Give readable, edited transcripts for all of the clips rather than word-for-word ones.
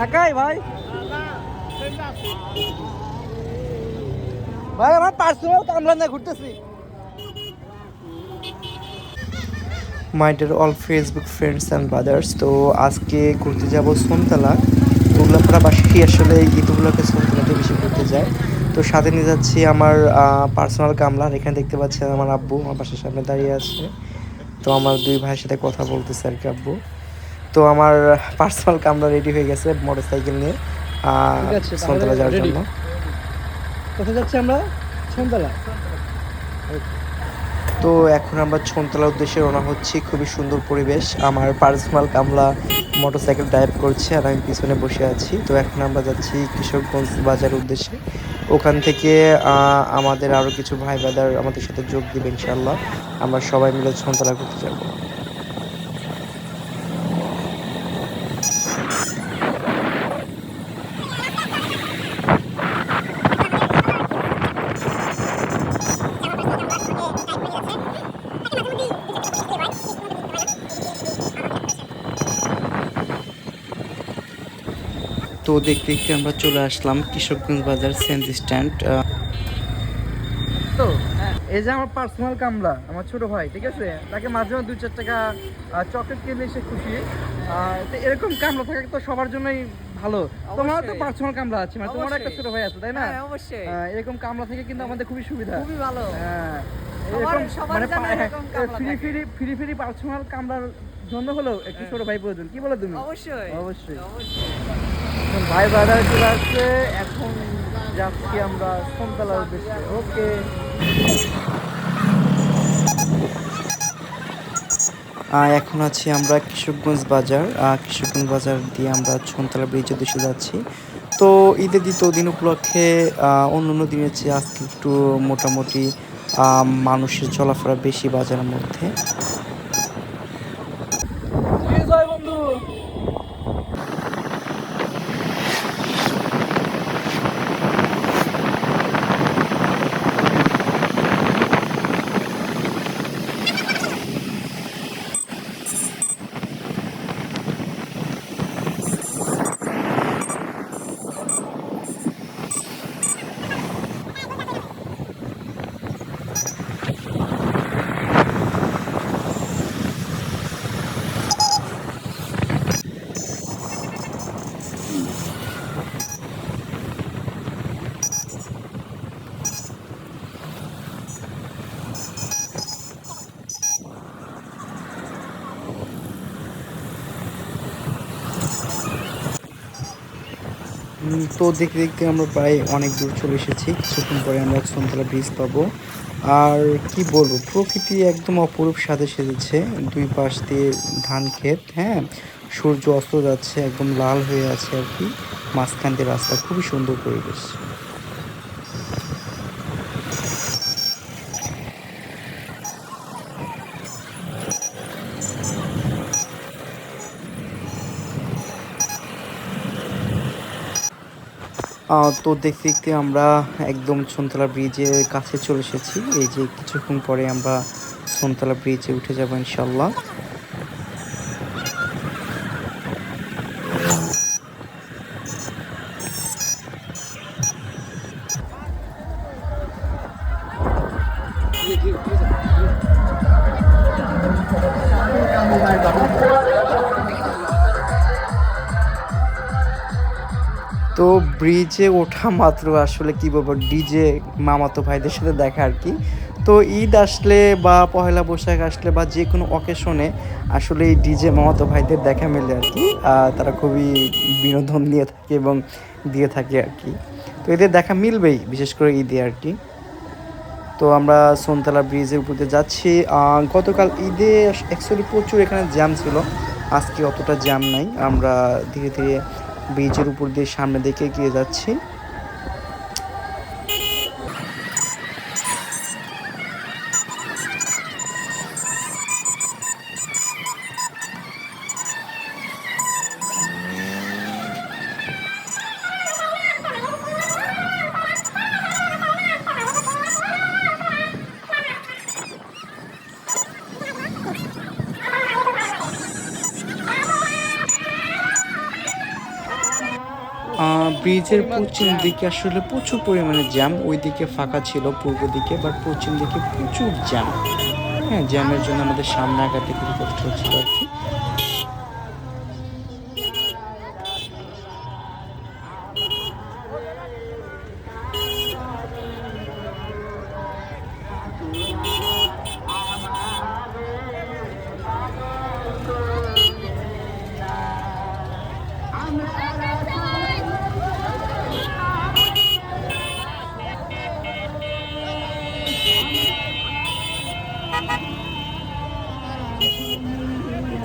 একাই ভাই ভাই আমার পার্সোনাল কামরা না ঘুরতেছি। My dear all Facebook friends and brothers, তো আজকে ঘুরতে যাব সোনতলা। উল্লাপাড়াবাসী আসলে ঈদগুলোকে সোনতলাতে বেশি ঘুরতে যায়। তো সাথে নিয়ে যাচ্ছি আমার পার্সোনাল কামলা। এখানে দেখতে পাচ্ছেন আমার আব্বু আমার বাসার সামনে দাঁড়িয়ে আছে। তো আমার দুই ভাইয়ের সাথে কথা বলতেছে আর কি আব্বু। তো আমার পার্সোনাল কামরা রেডি হয়ে গেছে মোটর সাইকেল নিয়ে সোনতলা যাওয়ার জন্য। কোথায় যাচ্ছি আমরা? সোনতলা। তো এখন আমরা সোনতলার উদ্দেশ্যে রওনা হচ্ছি। খুবই সুন্দর পরিবেশ। আমার পার্সোনাল কামলা মোটরসাইকেল ড্রাইভ করছে আর আমি পিছনে বসে আছি। তো এখন আমরা যাচ্ছি কিশোরগঞ্জ বাজারের উদ্দেশ্যে। ওখান থেকে আমাদের আরও কিছু ভাই ব্রাদার আমাদের সাথে যোগ দিবে ইনশাল্লাহ। আমরা সবাই মিলে সোনতলা ঘুরতে যাব। তো দেখতে দেখতে আমরা চলে আসলাম কিশোরগঞ্জ বাজার সেন্ট স্ট্যান্ড। তো এই যে আমার পার্সোনাল কামলা আমার ছোট ভাই, ঠিক আছে, তাকে মাঝে মাঝে 2-4 টাকা চকলেট কিনলে সে খুশি। তো এরকম কামলা থাকা তো সবার জন্যই ভালো। তোমার তো পার্সোনাল কামলা আছে, মানে তোমার একটা ছোট ভাই আছে, তাই না? অবশ্যই এরকম কামলা থেকে কিন্তু আমাদের খুবই সুবিধা, খুবই ভালো। হ্যাঁ, এরকম মানে ফ্রি ফ্রি পার্সোনাল কামলার জন্য হলো একটু ছোট ভাই প্রয়োজন। কি বলো তুমি? অবশ্যই অবশ্যই। ভাই ব্রাদার চলে আসছে, এখন যাচ্ছি আমরা সোনতলার উদ্দেশ্যে। ওকে, এখন আছি আমরা কিশোরগঞ্জ বাজার। কিশোরগঞ্জ বাজার দিয়ে আমরা সোনতলা ব্রিজের উদ্দেশ্যে যাচ্ছি। তো ঈদের দ্বিতীয় দিন উপলক্ষে অন্য অন্য দিনের চেয়ে আজকে একটু মোটামুটি মানুষের চলাফেরা বেশি বাজারের মধ্যে। বন্ধু তো দেখতে দেখতে আমরা প্রায় অনেক দূর চলে এসেছি। কিছুক্ষণ পরে আমরা সোনতলা ব্রিজ পাবো। আর কি বলবো, প্রকৃতি একদম অপরূপ সাজে সেজেছে। দুই পাশ দিয়ে ধান ক্ষেত, হ্যাঁ, সূর্য অস্ত যাচ্ছে, একদম লাল হয়ে আছে আর কি। মাঝখান দিয়ে রাস্তা, খুবই সুন্দর পরিবেশ। তো দেখতে দেখতে আমরা একদম সোনতলা ব্রিজের কাছে চলে এসেছি। এই যে কিছুক্ষণ পরে আমরা সোনতলা ব্রিজে উঠে যাব ইনশাল্লাহ। তো ব্রিজে ওঠা মাত্র আসলে কি বলবো, ডিজে মামাতো ভাইদের সাথে দেখা আর কি। তো ঈদ আসলে বা পহেলা বৈশাখ আসলে বা যে কোনো অকেশনে আসলে এই ডিজে মামাতো ভাইদের দেখা মেলে আর কি। তারা খুবই বিনোদন নিয়ে থাকে এবং দিয়ে থাকে আর কি। তো এদের দেখা মিলবেই বিশেষ করে ঈদে আর কি। তো আমরা সোনতলা ব্রিজের উপর দিয়ে যাচ্ছি। গতকাল ঈদে অ্যাকচুয়ালি প্রচুর এখানে জ্যাম ছিল, আজকে অতটা জ্যাম নাই। আমরা ধীরে ধীরে ব্রিজের উপর দিয়ে সামনের দিকে এগিয়ে যাচ্ছি। ব্রিজের পশ্চিম দিকে আসলে প্রচুর পরিমাণে জ্যাম, ওই দিকে ফাঁকা ছিল পূর্ব দিকে, বাট পশ্চিম দিকে প্রচুর জ্যাম। হ্যাঁ, জ্যামের জন্য আমাদের সামনে আগাতে খুবই কষ্ট হচ্ছিল আর কি।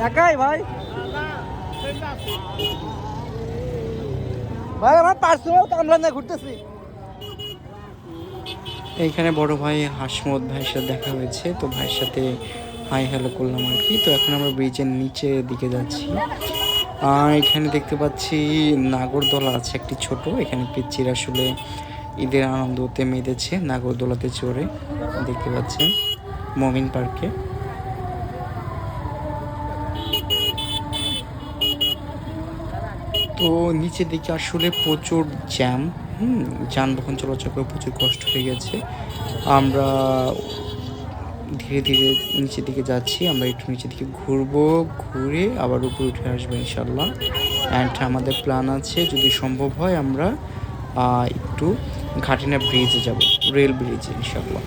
একাই ভাই, ভাই আমার পার্সোনাল কামরা নিয়ে ঘুরতেছি। এইখানে বড় ভাই হাসমত ভাইয়ের সাথে দেখা হয়েছে, তো ভাইয়ের সাথে হাই হ্যালো করলাম আর কি। তো এখন আমরা ব্রিজের নিচের দিকে যাচ্ছি। এখানে দেখতে পাচ্ছি নাগরদোলা আছে একটি ছোট, এখানে পিচ্চির আসলে ঈদের আনন্দতে মেতেছে নাগরদোলাতে চড়ে, দেখতে পাচ্ছেন মমিন পার্কে। তো নিচের দিকে আসলে প্রচুর জ্যাম, যানবাহন চলাচল করে প্রচুর কষ্ট হয়ে গেছে। আমরা ধীরে ধীরে নিচের দিকে যাচ্ছি, আমরা একটু নিচের দিকে ঘুরবো, ঘুরে আবার উপরে উঠে আসবো ইনশাল্লাহ। অ্যান্ড আমাদের প্ল্যান আছে যদি সম্ভব হয় আমরা একটু ঘাটিনা ব্রিজে যাব, রেল ব্রিজে ইনশাল্লাহ।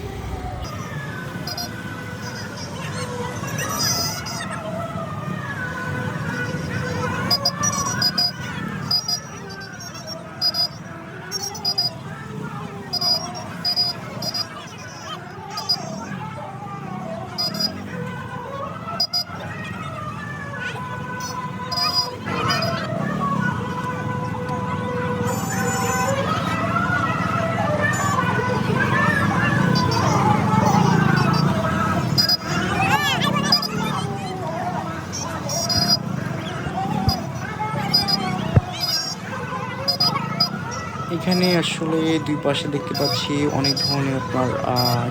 এখানে আসলে দুই পাশে দেখতে পাচ্ছি অনেক ধরনের আপনার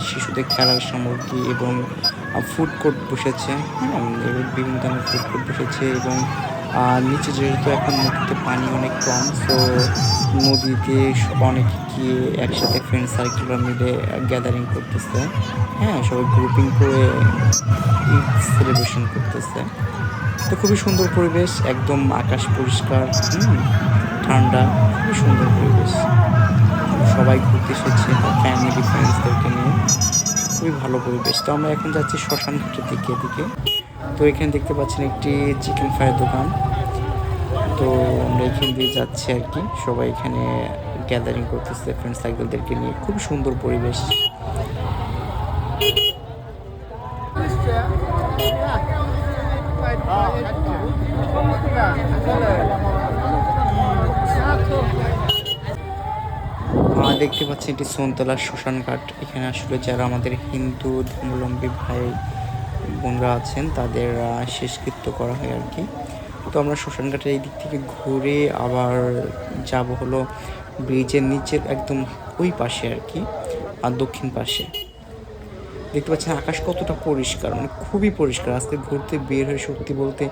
শিশুদের খেলার সামগ্রী এবং ফুড কোর্ট বসেছে। হ্যাঁ, বিভিন্ন ধরনের ফুড কোর্ট বসেছে এবং নিচে যেহেতু এখন নদীতে পানি অনেক কম, তো নদীতে অনেকে গিয়ে একসাথে ফ্রেন্ড সার্কেলরা মিলে গ্যাদারিং করতেছে। হ্যাঁ, সবাই গ্রুপিং করে ঈদ সেলিব্রেশন করতেছে। তো খুবই সুন্দর পরিবেশ, একদম আকাশ পরিষ্কার, ঠান্ডা, খুবই সুন্দর পরিবেশ। সবাই ঘুরতে এসেছে ফ্যামিলি ফ্রেন্ডসদেরকে নিয়ে, খুবই ভালো পরিবেশ। তো আমরা এখন যাচ্ছি শ্মশান ঘাটের দিকে। তো এখানে দেখতে পাচ্ছেন একটি চিকেন ফ্রাইয়ের দোকান। তো আমরা এখান দিয়ে যাচ্ছি আর কি, সবাই এখানে গ্যাদারিং করতেছে ফ্রেন্ড সার্কেলদেরকে নিয়ে, খুব সুন্দর পরিবেশ। দেখতে পাচ্ছি এটি সোনতলা শ্মশান ঘাট। এখানে আসলে যারা আমাদের হিন্দু ধর্মাবলম্বী ভাই বোনরা আছেন তাদের শেষকৃত্য করা হয় আর কি। তো আমরা শ্মশান ঘাটের এই দিক থেকে ঘুরে আবার যাব হলো ব্রিজের নিচের একদম ওই পাশে আর কি, আর দক্ষিণ পাশে দেখতে পাচ্ছেন আকাশ কতটা পরিষ্কার, মানে খুবই পরিষ্কার। আজকে ঘুরতে বের হয়ে সত্যি বলতে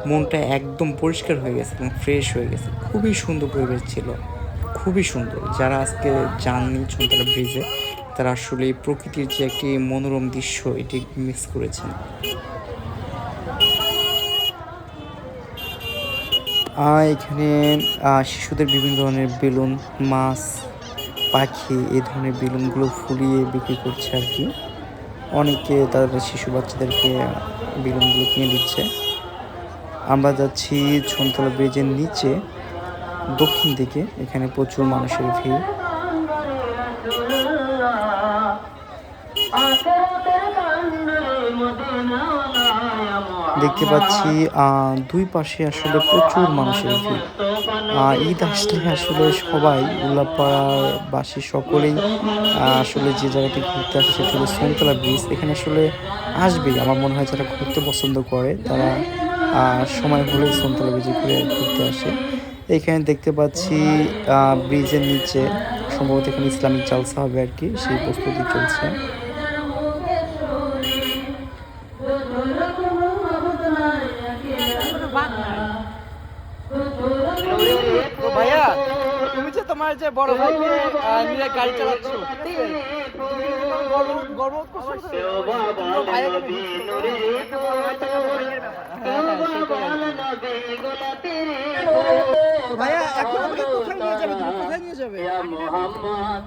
মনটা একদম পরিষ্কার হয়ে গেছে এবং ফ্রেশ হয়ে গেছে। খুবই সুন্দর পরিবেশ ছিল, খুবই সুন্দর। যারা আজকে যাননি সোনতলা ব্রিজে তারা আসলে প্রকৃতির যে একটি মনোরম দৃশ্য এটি মিস করেছেন। এখানে শিশুদের বিভিন্ন ধরনের বেলুন, মাছ, পাখি এই ধরনের বেলুনগুলো ফুলিয়ে বিক্রি করছে আর কি। অনেকে তাদের শিশু বাচ্চাদেরকে বেলুনগুলো কিনে দিচ্ছে। আমরা যাচ্ছি ছনতলা ব্রিজের নিচে দক্ষিণ দিকে, এখানে প্রচুর মানুষের ভিড়। দেখতে পাচ্ছি দুই পাশে আসলে প্রচুর মানুষের ভিড়। ঈদ আসলে আসলে সবাই উল্লাপাড়ার বাসী সকলেই আসলে যে জায়গাটি ঘুরতে আসে সেটা হলো ছনতলা ব্রিজ। এখানে আসলে আসবেই, আমার মনে হয় যারা ঘুরতে পছন্দ করে তারা সময় হলেই ছনতলা ব্রিজে ঘুরতে আসে। এখানে দেখতে পাচ্ছি ব্রিজের নিচে সম্ভবত এখানে ইসলামিক জালসা হবে আর কি, সেই প্রস্তুতি চলছে। তো ভাইয়া, তুমি যে তোমার যে বড় ভাইকে নিয়ে গাড়ি চালাচ্ছ, ঠিক আছে, তুমি কি তোমার গর্ববোধ করছো তো? তোমার ভাইয়াকে নিয়ে একটা বড় ভাই থাকা তো ভাইয়ের ব্যাপার। হ্যাঁ, সেটাই আর কি। তো ভাইয়া, এখন আমাকে কোথায় নিয়ে যাবে? তুমি কোথায় নিয়ে যাবে?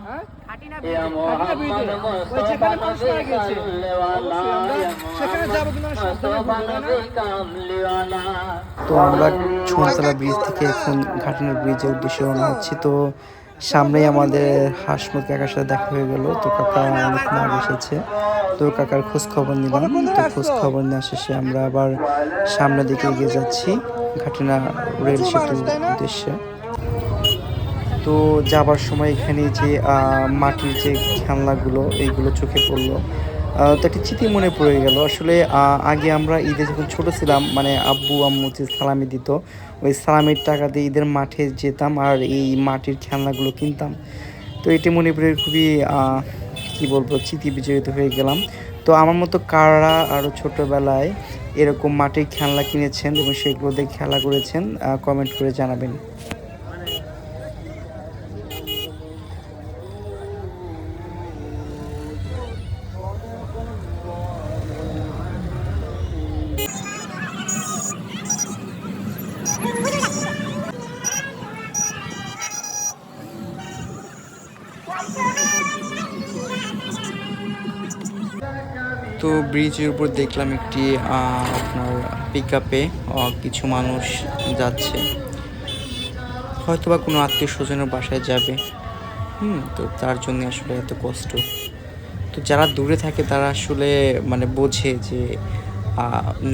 হ্যাঁ? খাটিনা ব্রিজে। ওই যেখানে মানুষ মারা গেছে। অবশ্যই আমরা সেখানে যাবো, কিন্তু আমরা সাবধানে ঘুরবো, তাই না? তো আমরা ছনতলা ব্রিজ থেকে এখন ঘাটনার ব্রিজের উদ্দেশ্যে রওনা হচ্ছি। তো সামনেই আমাদের হাসমত কাকার সাথে দেখা হয়ে গেল। তো কাকা অনেকক্ষণ আগে এসেছে, তো কাকার খোঁজ খবর নিলাম। তো খোঁজ খবর নেওয়া শেষে আমরা আবার সামনের দিকে এগিয়ে যাচ্ছি ঘাটনা রেল সেতুর উদ্দেশ্যে। তো যাবার সময় এখানে যে মাটির যে খেলনাগুলো এইগুলো চোখে পড়লো। তো একটা স্মৃতি মনে পড়ে গেল। আসলে আগে আমরা ঈদে যখন ছোট ছিলাম, মানে আব্বু আম্মু যে সালামি দিত, ওই সালামির টাকা দিয়ে ঈদের মাঠে যেতাম আর এই মাটির খেলনাগুলো কিনতাম। তো এটি মনে পড়ে খুবই কী বলবো, স্মৃতি বিজড়িত হয়ে গেলাম। তো আমার মতো কারা আরও ছোটোবেলায় এরকম মাটির খেলনা কিনেছেন এবং সেগুলো দিয়ে খেলা করেছেন, কমেন্ট করে জানাবেন। তো ব্রিজের উপর দেখলাম একটি আপনার পিক আপে কিছু মানুষ যাচ্ছে, হয়তোবা কোনো আত্মীয় স্বজনের বাসায় যাবে। তো তার জন্য আসলে এত কষ্ট। তো যারা দূরে থাকে তারা আসলে মানে বোঝে যে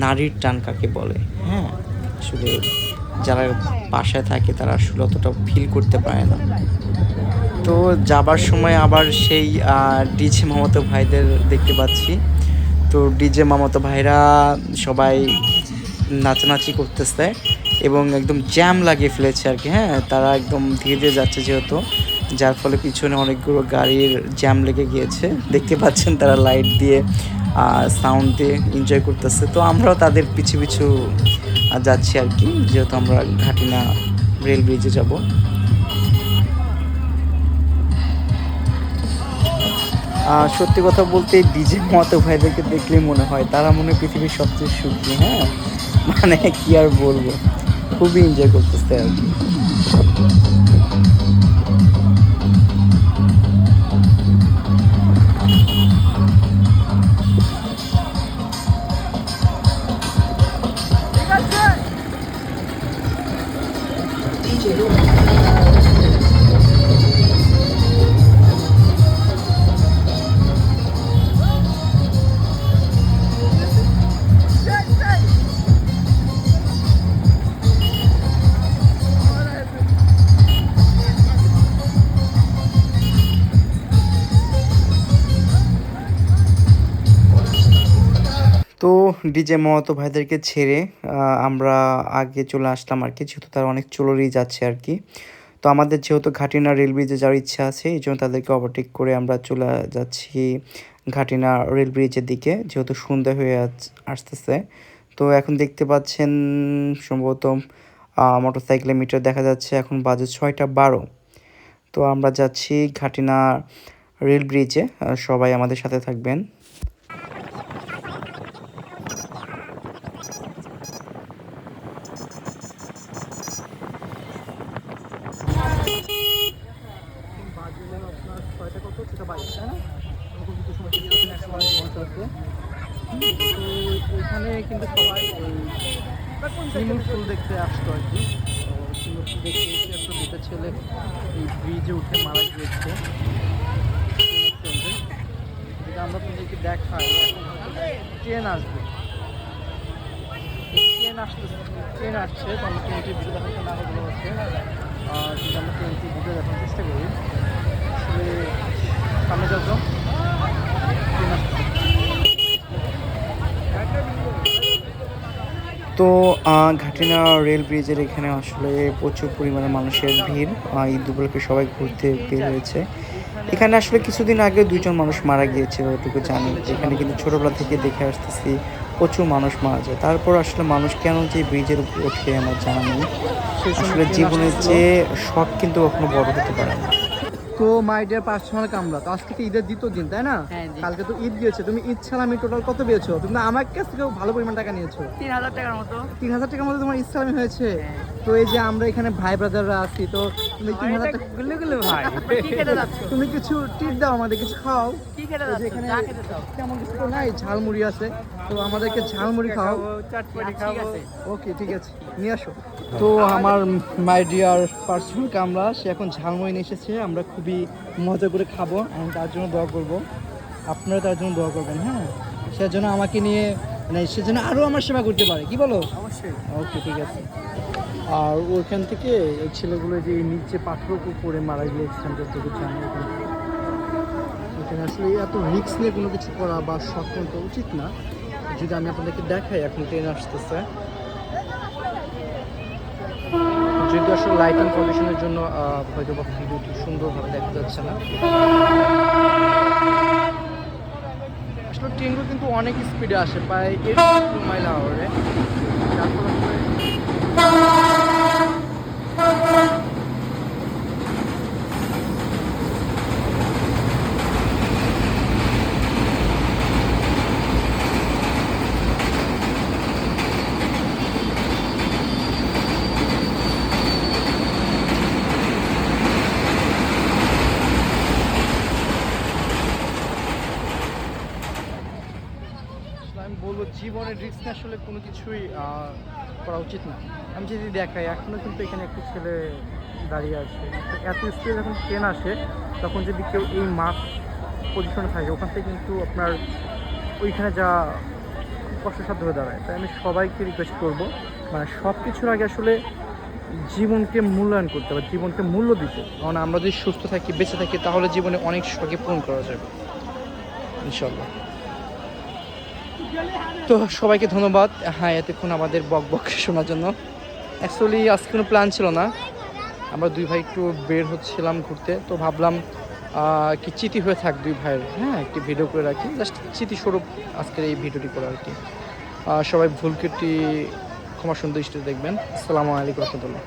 নারীর টান কাকে বলে। হ্যাঁ, আসলে যারা বাসায় থাকে তারা আসলে অতটা ফিল করতে পারে না। তো যাবার সময় আবার সেই ডিজে মামাতো ভাইদের দেখতে পাচ্ছি। তো ডিজে মামাতো ভাইরা সবাই নাচানাচি করতেছে এবং একদম জ্যাম লাগিয়ে ফেলেছে আর কি। হ্যাঁ, তারা একদম ধীরে ধীরে যাচ্ছে যেহেতু, যার ফলে পিছনে অনেকগুলো গাড়ির জ্যাম লেগে গিয়েছে। দেখতে পাচ্ছেন তারা লাইট দিয়ে সাউন্ড দিয়ে এনজয় করতেছে। তো আমরাও তাদের পিছু পিছু যাচ্ছি আর কি, যেহেতু আমরা ঘাটিনা রেল ব্রিজে যাব। সত্যি কথা বলতে ডিজে মতো ভাইদেরকে দেখলেই মনে হয় তারা মনে হয় পৃথিবীর সবচেয়ে সুখী। হ্যাঁ, মানে কি আর বলবো, খুবই এনজয় করতেছে আর কি। তো ডিজে মহাতো ভাইদেরকে ছেড়ে আমরা আগে চলে আসলাম আর কি, যেহেতু তারা অনেক চলোরেই যাচ্ছে আর কি। তো আমাদের যেহেতু ঘাটিনা রেল ব্রিজে যাওয়ার ইচ্ছা আছে, এই জন্য তাদেরকে ওভারটেক করে আমরা চলে যাচ্ছি ঘাটিনা রেল ব্রিজের দিকে, যেহেতু সন্ধ্যা হয়ে আসতেছে। তো এখন দেখতে পাচ্ছেন সম্ভবত মোটরসাইকেলের মিটার দেখা যাচ্ছে এখন বাজে 6টা 12। তো আমরা যাচ্ছি ঘাটিনা রেল ব্রিজে, সবাই আমাদের সাথে থাকবেন। আপনার 6টা কত? 6টা 22, তাই না? তো এখানে কিন্তু সবাই সুইমিং পুল দেখতে আসতো আর কি। তো সুইমিং পুল দেখতে এসে আসলে দুটো ছেলে এই ব্রিজে উঠে মারা গিয়েছে। যেটা আমরা তোমাদেরকে দেখাই, ট্রেন আসবে, ট্রেন আসছে, তো আমরা ট্রেনটির ভিডিও দেখাতে না হলে হচ্ছে যদি আমরা ট্রেনটির ভিডিও দেখানোর চেষ্টা করি। আসলে সামনে যত ট্রেন আসছে। তো ঘাটিনা রেল ব্রিজের এখানে আসলে প্রচুর পরিমাণে মানুষের ভিড়। ঈদ উপলক্ষে সবাই ঘুরতে বের হয়েছে। এখানে আসলে কিছুদিন আগে 2জন মানুষ মারা গিয়েছিল, ওটুকু জানি। এখানে কিন্তু ছোটোবেলা থেকে দেখে আসতেছি প্রচুর মানুষ মারা যায়। তারপর আসলে মানুষ কেন যে ব্রিজের উপর ওঠে আমার জানা নেই। আসলে জীবনের যে শখ কিন্তু কখনো বড় হতে পারে না। তো মাই ডিয়ার পার্সোনাল কামরা, তো আজকে তো ঈদের দ্বিতীয় দিন, তাই না? কালকে তো ঈদ গিয়েছে, তুমি ঈদ ছাড়া টোটাল কত পেয়েছো? তুমি তো আমার কাছ থেকে ভালো পরিমাণ টাকা নিয়েছো। 3000 টাকার মতো। 3000 টাকার মতো তোমার ঈদ সালামি হয়েছে। তো এই যে আমরা এখানে ভাই ব্রাদাররা আছি, তো তুমি 3000 টাকা গুল্লু গুল্লু ভাই, কি খেতে যাচ্ছ? তুমি কিছু টিপ দাও আমাদের, কিছু খাও। কি খেতে এই যে যাচ্ছ? এখানে যা খেতে দাও। তেমন কিছু তো নাই, ঝালমুড়ি আছে, তো আমাদেরকে ঝালমুড়ি খাও। চটপটি ঠিক আছে। ওকে, ঠিক আছে, নিয়ে আসো। তো আমার মাই ডিয়ার পার্সোনাল কামরা, সে এখন ঝালমুড়ি নিয়ে এসেছে। আমরা খুবই মজা করে খাবো, আমি তার জন্য দোয়া করব, আপনারা তার জন্য দোয়া করবেন। হ্যাঁ, সেজন্য আমাকে নিয়ে, মানে সেজন্য আরও আমার সেবা করতে পারে, কি বলো? অবশ্যই। ওকে, ঠিক আছে। আর ওইখান থেকে এই ছেলেগুলো যে নিচে পাথর করে মারা গিয়েছিলেন, যতটুকু জানি। এখানে আসলে এত রিস্ক নিয়ে কোনো কিছু করা বা শখ তো উচিত না। যদি আমি আপনাদেরকে দেখাই, এখন ট্রেন আসতেছে, যদি আসলে লাইটিং কন্ডিশনের জন্য হয়তো বা ভিডিওটি সুন্দরভাবে দেখা যাচ্ছে না। আসলে ট্রেনগুলো কিন্তু অনেক স্পিডে আসে, প্রায় 80 মাইল আওয়ারে, যার ফলে আমি বলবো জীবনের রিস্ক আসলে কোনো কিছুই করা উচিত না। আমি যদি দেখাই, এখনও কিন্তু এখানে একটি ছেলে দাঁড়িয়ে আছে। এত স্পিডে যখন ট্রেন আসে, তখন যদি কেউ এই মাঠ পজিশনে থাকে, ওখান থেকে কিন্তু আপনার ওইখানে যা খুব কষ্টসাধ্য হয়ে দাঁড়ায়। তাই আমি সবাইকে রিকোয়েস্ট করবো, মানে সব কিছুর আগে আসলে জীবনকে মূল্যায়ন করতে হবে, জীবনকে মূল্য দিতে। কারণ আমরা যদি সুস্থ থাকি, বেঁচে থাকি, তাহলে জীবনে অনেক শখে পূরণ করা যাবে ইনশাল্লাহ। তো সবাইকে ধন্যবাদ, হ্যাঁ, এতক্ষণ আমাদের বক বক শোনার জন্য। অ্যাকচুয়ালি আজকে কোনো প্ল্যান ছিল না, আমরা দুই ভাই একটু বের হচ্ছিলাম ঘুরতে, তো ভাবলাম কি স্মৃতি হয়ে থাক দুই ভাইয়ের, হ্যাঁ, একটি ভিডিও করে রাখি, জাস্ট স্মৃতিস্বরূপ আজকের এই ভিডিওটি করে আর কি। সবাই ভুল ত্রুটি ক্ষমা সুন্দর দৃষ্টিতে দেখবেন। আসসালামু আলাইকুম রহমতুল্লাহ।